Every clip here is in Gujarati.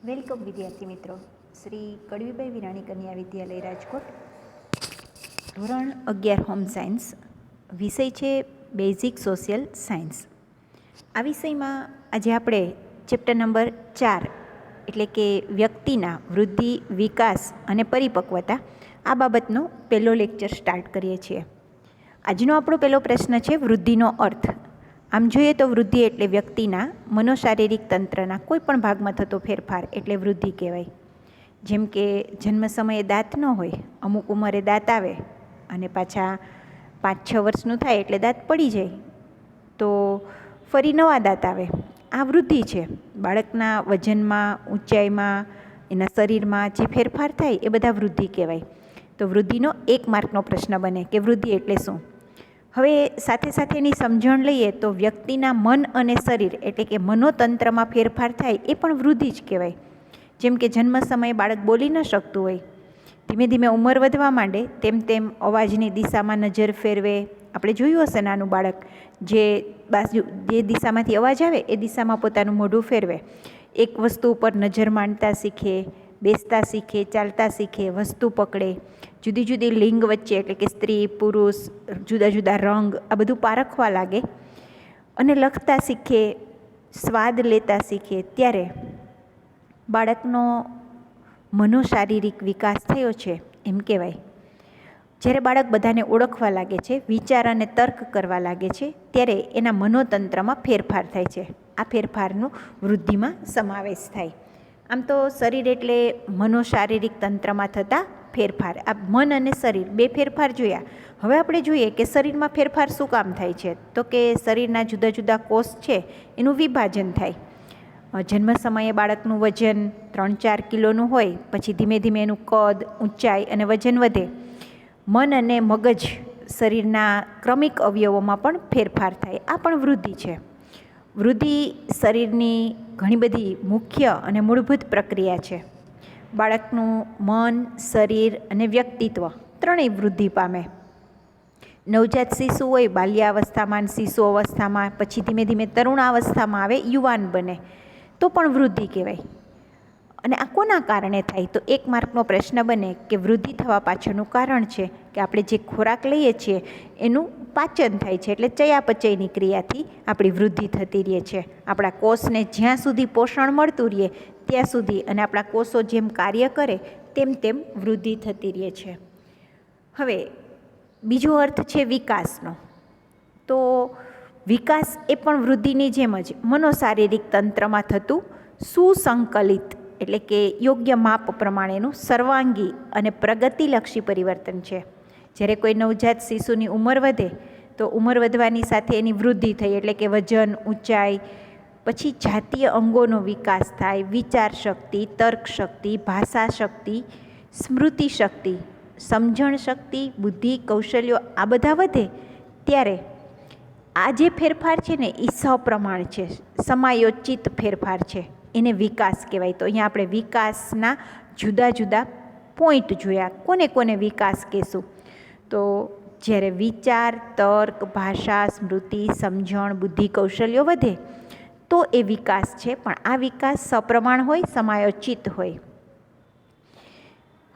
વેલકમ વિદ્યાર્થી મિત્રો. શ્રી કડવીભાઈ વિરાણી કન્યા વિદ્યાલય રાજકોટ, ધોરણ 11 હોમ સાયન્સ. વિષય છે બેઝિક સોશિયલ સાયન્સ. આ વિષયમાં આજે આપણે ચેપ્ટર નંબર 4 એટલે કે વ્યક્તિના વૃદ્ધિ, વિકાસ અને પરિપક્વતા આ બાબતનો પહેલો લેક્ચર સ્ટાર્ટ કરીએ છીએ. આજનો આપણો પહેલો પ્રશ્ન છે વૃદ્ધિનો અર્થ. આમ જોઈએ તો વૃદ્ધિ એટલે વ્યક્તિના મનોશારીરિક તંત્રના કોઈ પણ ભાગમાં થતો ફેરફાર એટલે વૃદ્ધિ કહેવાય. જેમ કે જન્મ સમયે દાંત ન હોય, અમુક ઉંમરે દાંત આવે અને પાછા 5-6 વર્ષનું થાય એટલે દાંત પડી જાય તો ફરી નવા દાંત આવે. આ વૃદ્ધિ છે. બાળકના વજનમાં, ઊંચાઈમાં, એના શરીરમાં જે ફેરફાર થાય એ બધા વૃદ્ધિ કહેવાય. તો વૃદ્ધિનો 1 માર્કનો પ્રશ્ન બને કે વૃદ્ધિ એટલે શું. હવે સાથે સાથે એની સમજણ લઈએ તો વ્યક્તિના મન અને શરીર એટલે કે મનોતંત્રમાં ફેરફાર થાય એ પણ વૃદ્ધિ જ કહેવાય. જેમ કે જન્મ સમયે બાળક બોલી ન શકતું હોય, ધીમે ધીમે ઉંમર વધવા માંડે તેમ તેમ અવાજની દિશામાં નજર ફેરવે. આપણે જોયું હશે નાનું બાળક જે દિશામાંથી અવાજ આવે એ દિશામાં પોતાનું મોઢું ફેરવે. એક વસ્તુ ઉપર નજર માંડતા શીખે, બેસતા શીખે, ચાલતા શીખે, વસ્તુ પકડે, જુદી જુદી લિંગ વચ્ચે એટલે કે સ્ત્રી, પુરુષ, જુદા જુદા રંગ આ બધું પારખવા લાગે અને લખતા શીખે, સ્વાદ લેતા શીખે. ત્યારે બાળકનો મનોશારીરિક વિકાસ થયો છે એમ કહેવાય. જ્યારે બાળક બધાને ઓળખવા લાગે છે, વિચાર અને તર્ક કરવા લાગે છે, ત્યારે એના મનોતંત્રમાં ફેરફાર થાય છે. આ ફેરફારનો વૃદ્ધિમાં સમાવેશ થાય. આમ તો શરીર એટલે મનોશારીરિક તંત્રમાં થતા ફેરફાર. આ મન અને શરીર બે ફેરફાર જોયા. હવે આપણે જોઈએ કે શરીરમાં ફેરફાર શું કામ થાય છે. તો કે શરીરના જુદા જુદા કોષ છે એનું વિભાજન થાય. જન્મ સમયે બાળકનું વજન 3-4 કિલોનું હોય, પછી ધીમે ધીમે એનું કદ, ઊંચાઈ અને વજન વધે. મન અને મગજ શરીરના ક્રમિક અવયવોમાં પણ ફેરફાર થાય. આ પણ વૃદ્ધિ છે. વૃદ્ધિ શરીરની ઘણી બધી મુખ્ય અને મૂળભૂત પ્રક્રિયા છે. બાળકનું મન, શરીર અને વ્યક્તિત્વ ત્રણેય વૃદ્ધિ પામે. નવજાત શિશુ હોય બાલ્યાવસ્થામાં, શિશુ અવસ્થામાં, પછી ધીમે ધીમે તરુણાવસ્થામાં આવે, યુવાન બને તો પણ વૃદ્ધિ કહેવાય. અને આ કોના કારણે થાય? તો 1 માર્કનો પ્રશ્ન બને કે વૃદ્ધિ થવા પાછળનું કારણ છે કે આપણે જે ખોરાક લઈએ છીએ એનું પાચન થાય છે, એટલે ચયાપચયની ક્રિયાથી આપણી વૃદ્ધિ થતી રહે છે. આપણા કોષને જ્યાં સુધી પોષણ મળતું રહે ત્યાં સુધી અને આપણા કોષો જેમ કાર્ય કરે તેમ તેમ વૃદ્ધિ થતી રહે છે. હવે બીજો અર્થ છે વિકાસનો. તો વિકાસ એ પણ વૃદ્ધિની જેમ જ મનોશારીરિક તંત્રમાં થતું સુસંકલિત એટલે કે યોગ્ય માપ પ્રમાણેનું સર્વાંગી અને પ્રગતિલક્ષી પરિવર્તન છે. જ્યારે કોઈ નવજાત શિશુની ઉંમર વધે તો ઉંમર વધવાની સાથે એની વૃદ્ધિ થઈ એટલે કે વજન, ઊંચાઈ, પછી જાતીય અંગોનો વિકાસ થાય, વિચાર શક્તિ, તર્ક શક્તિ, ભાષા શક્તિ, સ્મૃતિ શક્તિ, સમજણ શક્તિ, બુદ્ધિ, કૌશલ્યો આ બધા વધે. ત્યારે આ જે ફેરફાર છે ને એ સપ્રમાણ છે, સમાયોજિત ફેરફાર છે, એને વિકાસ કહેવાય. તો અહીંયા આપણે વિકાસના જુદા જુદા પોઈન્ટ જોયા. કોને કોને વિકાસ કહેશું? તો જ્યારે વિચાર, તર્ક, ભાષા, સ્મૃતિ, સમજણ, બુદ્ધિ, કૌશલ્યો વધે તો એ વિકાસ છે. પણ આ વિકાસ સપ્રમાણ હોય, સમાયોજિત હોય.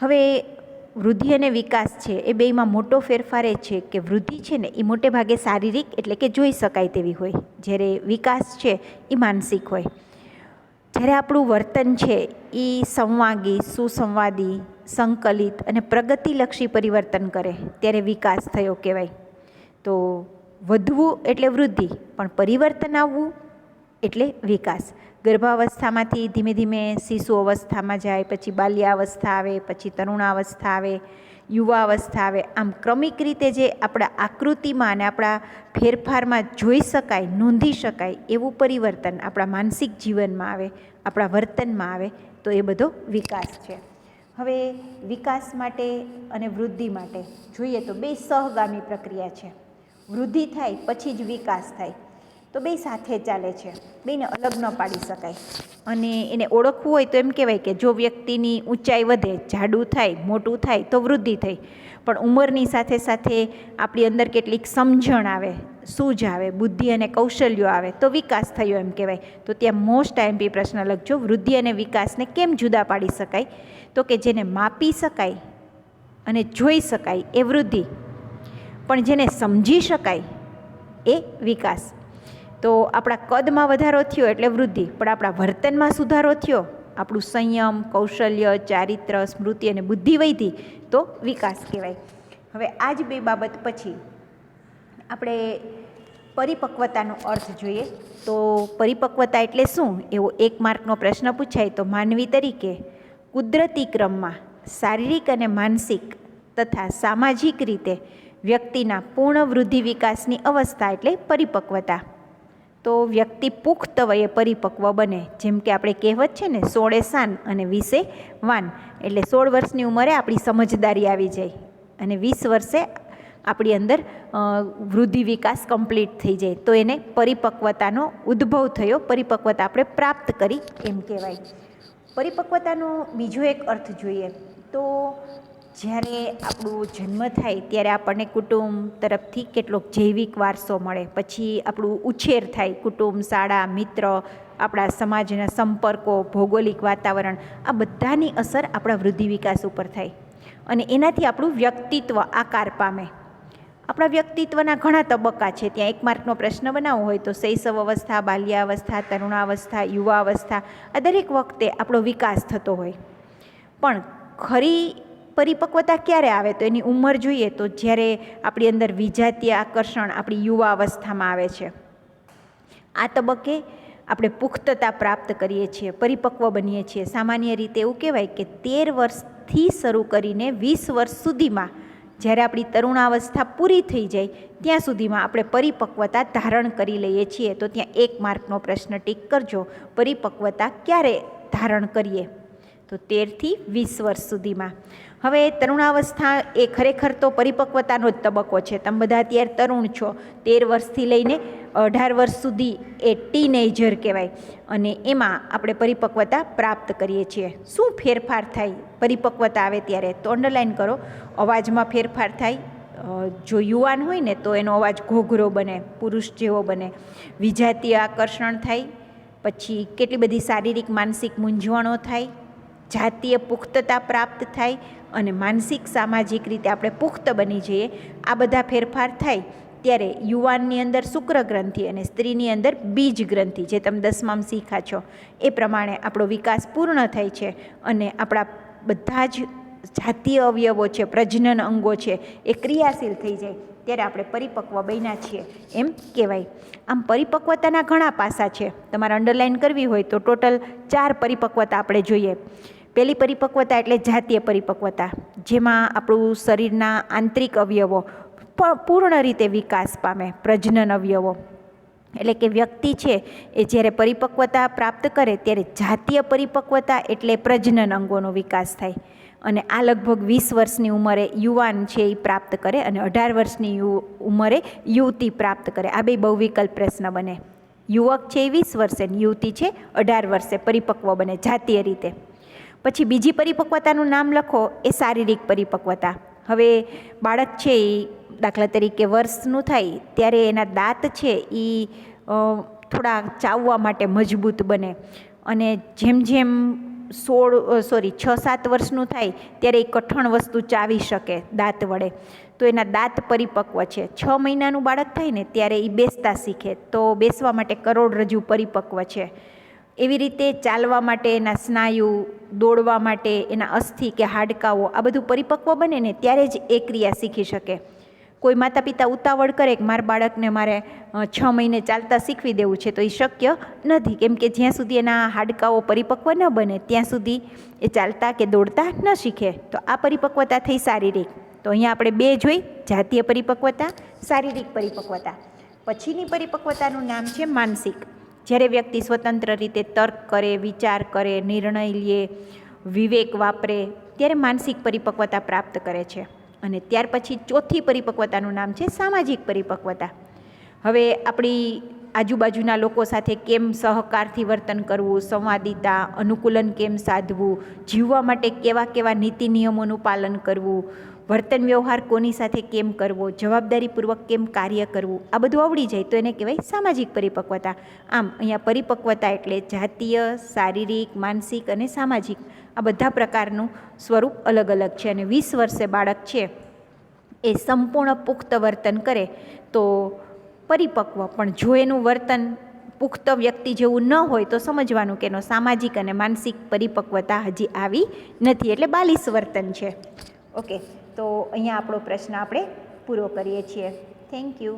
હવે વૃદ્ધિ અને વિકાસ છે એ બેયમાં મોટો ફેરફાર એ છે કે વૃદ્ધિ છે ને એ મોટે ભાગે શારીરિક એટલે કે જોઈ શકાય તેવી હોય, જ્યારે વિકાસ છે એ માનસિક હોય. જ્યારે આપણું વર્તન છે એ સંવાગી, સુસંવાદી, સંકલિત અને પ્રગતિલક્ષી પરિવર્તન કરે ત્યારે વિકાસ થયો કહેવાય. તો વધવું એટલે વૃદ્ધિ, પણ પરિવર્તન આવવું એટલે વિકાસ. ગર્ભાવસ્થામાંથી ધીમે ધીમે શિશુ અવસ્થામાં જાય, પછી બાલ્યાવસ્થા આવે, પછી તરુણાવસ્થા આવે, યુવાવસ્થા આવે. આમ ક્રમિક રીતે જે આપણા આકૃતિમાં અને આપણા ફેરફારમાં જોઈ શકાય, નોંધી શકાય એવું પરિવર્તન આપણા માનસિક જીવનમાં આવે, આપણા વર્તનમાં આવે તો એ બધો વિકાસ છે. હવે વિકાસ માટે અને વૃદ્ધિ માટે જોઈએ તો બે સહગામી પ્રક્રિયા છે. વૃદ્ધિ થાય પછી જ વિકાસ થાય તો બે સાથે ચાલે છે, બેને અલગ ન પાડી શકાય. અને એને ઓળખવું હોય તો એમ કહેવાય કે જો વ્યક્તિની ઊંચાઈ વધે, જાડું થાય, મોટું થાય તો વૃદ્ધિ થઈ. પણ ઉંમરની સાથે સાથે આપણી અંદર કેટલીક સમજણ આવે, સૂઝ આવે, બુદ્ધિ અને કૌશલ્યો આવે તો વિકાસ થયો એમ કહેવાય. તો ત્યાં મોસ્ટ આઈએમપી પ્રશ્ન લખજો, વૃદ્ધિ અને વિકાસને કેમ જુદા પાડી શકાય? તો કે જેને માપી શકાય અને જોઈ શકાય એ વૃદ્ધિ, પણ જેને સમજી શકાય એ વિકાસ. તો આપણા કદમાં વધારો થયો એટલે વૃદ્ધિ, પણ આપણા વર્તનમાં સુધારો થયો, આપણું સંયમ, કૌશલ્ય, ચારિત્ર, સ્મૃતિ અને બુદ્ધિ વધી તો વિકાસ કહેવાય. હવે આ જ બે બાબત પછી આપણે પરિપક્વતાનો અર્થ જોઈએ. તો પરિપક્વતા એટલે શું? એવો 1 માર્કનો પ્રશ્ન પૂછાય તો માનવી તરીકે કુદરતી ક્રમમાં શારીરિક અને માનસિક તથા સામાજિક રીતે વ્યક્તિના પૂર્ણ વૃદ્ધિ વિકાસની અવસ્થા એટલે પરિપક્વતા. તો વ્યક્તિ પુખ્ત વયે પરિપક્વ બને. જેમ કે આપણે કહેવત છે ને, 16 શાન અને 20 વાન, એટલે 16 વર્ષની ઉંમરે આપણી સમજદારી આવી જાય અને 20 વર્ષે આપણી અંદર વૃદ્ધિ વિકાસ કમ્પ્લીટ થઈ જાય, તો એને પરિપક્વતાનો ઉદ્ભવ થયો, પરિપક્વતા આપણે પ્રાપ્ત કરી એમ કહેવાય. પરિપક્વતાનો બીજો એક અર્થ જોઈએ તો જ્યારે આપણો જન્મ થાય ત્યારે આપણને કુટુંબ તરફથી કેટલોક જૈવિક વારસો મળે, પછી આપણું ઉછેર થાય, કુટુંબ, શાળા, મિત્ર, આપણા સમાજના સંપર્કો, ભૌગોલિક વાતાવરણ, આ બધાની અસર આપણા વૃદ્ધિ વિકાસ ઉપર થાય અને એનાથી આપણું વ્યક્તિત્વ આકાર પામે. આપણા વ્યક્તિત્વના ઘણા તબક્કા છે. ત્યાં 1 માર્કનો પ્રશ્ન બનાવવો હોય તો શૈશવ અવસ્થા, બાલ્યાવસ્થા, તરુણાવસ્થા, યુવાવસ્થા, આ દરેક વખતે આપણો વિકાસ થતો હોય. પણ ખરી પરિપક્વતા ક્યારે આવે? તો એની ઉંમર જોઈએ તો જ્યારે આપણી અંદર વિજાતીય આકર્ષણ આપણી યુવા અવસ્થામાં આવે છે. આ તબક્કે આપણે પુખ્તતા પ્રાપ્ત કરીએ છીએ, પરિપક્વ બનીએ છીએ. સામાન્ય રીતે એવું કહેવાય કે 13 વર્ષથી શરૂ કરીને 20 વર્ષ સુધીમાં, જ્યારે આપણી તરુણાવસ્થા પૂરી થઈ જાય ત્યાં સુધીમાં આપણે પરિપક્વતા ધારણ કરી લઈએ છીએ. તો ત્યાં 1 માર્કનો પ્રશ્ન ટીક કરજો, પરિપક્વતા ક્યારે ધારણ કરીએ? તો 13 થી 20 વર્ષ સુધીમાં. હવે તરુણાવસ્થા એ ખરેખર તો પરિપક્વતાનો જ તબક્કો છે. તમે બધા અત્યારે તરુણ છો, 13 વર્ષથી લઈને 18 વર્ષ સુધી એ ટીનેજર કહેવાય અને એમાં આપણે પરિપક્વતા પ્રાપ્ત કરીએ છીએ. શું ફેરફાર થાય પરિપક્વતા આવે ત્યારે? તો અંડરલાઈન કરો, અવાજમાં ફેરફાર થાય. જો યુવાન હોય ને તો એનો અવાજ ઘોઘરો બને, પુરુષ જેવો બને. વિજાતીય આકર્ષણ થાય, પછી કેટલી બધી શારીરિક માનસિક મૂંઝવણો થાય, જાતીય પુખ્તતા પ્રાપ્ત થાય અને માનસિક સામાજિક રીતે આપણે પુખ્ત બની જઈએ. આ બધા ફેરફાર થાય ત્યારે યુવાનની અંદર શુક્ર ગ્રંથિ અને સ્ત્રીની અંદર બીજ ગ્રંથિ, જે તમે 10માં શીખા છો એ પ્રમાણે આપણો વિકાસ પૂર્ણ થાય છે અને આપણા બધા જ જાતીય અવયવો છે, પ્રજનન અંગો છે, એ ક્રિયાશીલ થઈ જાય ત્યારે આપણે પરિપક્વ બન્યા છીએ એમ કહેવાય. આમ પરિપક્વતાના ઘણા પાસા છે. તમારે અંડરલાઈન કરવી હોય તો ટોટલ 4 પરિપક્વતા આપણે જોઈએ. પહેલી પરિપક્વતા એટલે જાતીય પરિપક્વતા, જેમાં આપણું શરીરના આંતરિક અવયવો પૂર્ણ રીતે વિકાસ પામે, પ્રજનન અવયવો. એટલે કે વ્યક્તિ છે એ જ્યારે પરિપક્વતા પ્રાપ્ત કરે ત્યારે જાતીય પરિપક્વતા એટલે પ્રજનન અંગોનો વિકાસ થાય અને આ લગભગ 20 વર્ષની ઉંમરે યુવાન છે એ પ્રાપ્ત કરે અને 18 વર્ષની ઉંમરે યુવતી પ્રાપ્ત કરે. આ બે બહુવિકલ્પ પ્રશ્ન બને. યુવક છે એ 20 વર્ષે, યુવતી છે 18 વર્ષે પરિપક્વ બને જાતીય રીતે. પછી બીજી પરિપક્વતાનું નામ લખો એ શારીરિક પરિપક્વતા. હવે બાળક છે એ દાખલા તરીકે વર્ષનું થાય ત્યારે એના દાંત છે એ થોડા ચાવવા માટે મજબૂત બને અને જેમ જેમ 6-7 વર્ષનું થાય ત્યારે એ કઠણ વસ્તુ ચાવી શકે દાંત વડે, તો એના દાંત પરિપક્વ છે. 6 મહિનાનું બાળક થાય ને ત્યારે એ બેસતા શીખે, તો બેસવા માટે કરોડરજ્જુ પરિપક્વ છે. એવી રીતે ચાલવા માટે એના સ્નાયુ, દોડવા માટે એના અસ્થિ કે હાડકાઓ, આ બધું પરિપક્વ બને ને ત્યારે જ એ ક્રિયા શીખી શકે. કોઈ માતા પિતા ઉતાવળ કરે કે મારા બાળકને મારે 6 મહિને ચાલતા શીખવી દેવું છે, તો એ શક્ય નથી, કેમ કે જ્યાં સુધી એના હાડકાઓ પરિપક્વ ન બને ત્યાં સુધી એ ચાલતા કે દોડતા ન શીખે. તો આ પરિપક્વતા થઈ શારીરિક. તો અહીંયા આપણે 2 જોઈ, જાતીય પરિપક્વતા, શારીરિક પરિપક્વતા. પછીની પરિપક્વતાનું નામ છે માનસિક. જ્યારે વ્યક્તિ સ્વતંત્ર રીતે તર્ક કરે, વિચાર કરે, નિર્ણય લે, વિવેક વાપરે, ત્યારે માનસિક પરિપક્વતા પ્રાપ્ત કરે છે. અને ત્યાર પછી ચોથી પરિપક્વતાનું નામ છે સામાજિક પરિપક્વતા. હવે આપણી આજુબાજુના લોકો સાથે કેમ સહકારથી વર્તન કરવું, સંવાદિતા, અનુકૂલન કેમ સાધવું, જીવવા માટે કેવા કેવા નીતિ નિયમોનું પાલન કરવું, વર્તન વ્યવહાર કોની સાથે કેમ કરવો, જવાબદારીપૂર્વક કેમ કાર્ય કરવું, આ બધું આવડી જાય તો એને કહેવાય સામાજિક પરિપક્વતા. આમ અહીંયા પરિપક્વતા એટલે જાતીય, શારીરિક, માનસિક અને સામાજિક આ બધા પ્રકારનું સ્વરૂપ અલગ અલગ છે. અને 20 વર્ષે બાળક છે એ સંપૂર્ણ પુખ્ત વર્તન કરે તો પરિપક્વ, પણ જો એનું વર્તન પુખ્ત વ્યક્તિ જેવું ન હોય તો સમજવાનું કે એનો સામાજિક અને માનસિક પરિપક્વતા હજી આવી નથી, એટલે બાલિશ વર્તન છે. ઓકે, તો અહીંયા આપણો પ્રશ્ન આપણે પૂરો કરીએ છીએ. Thank you.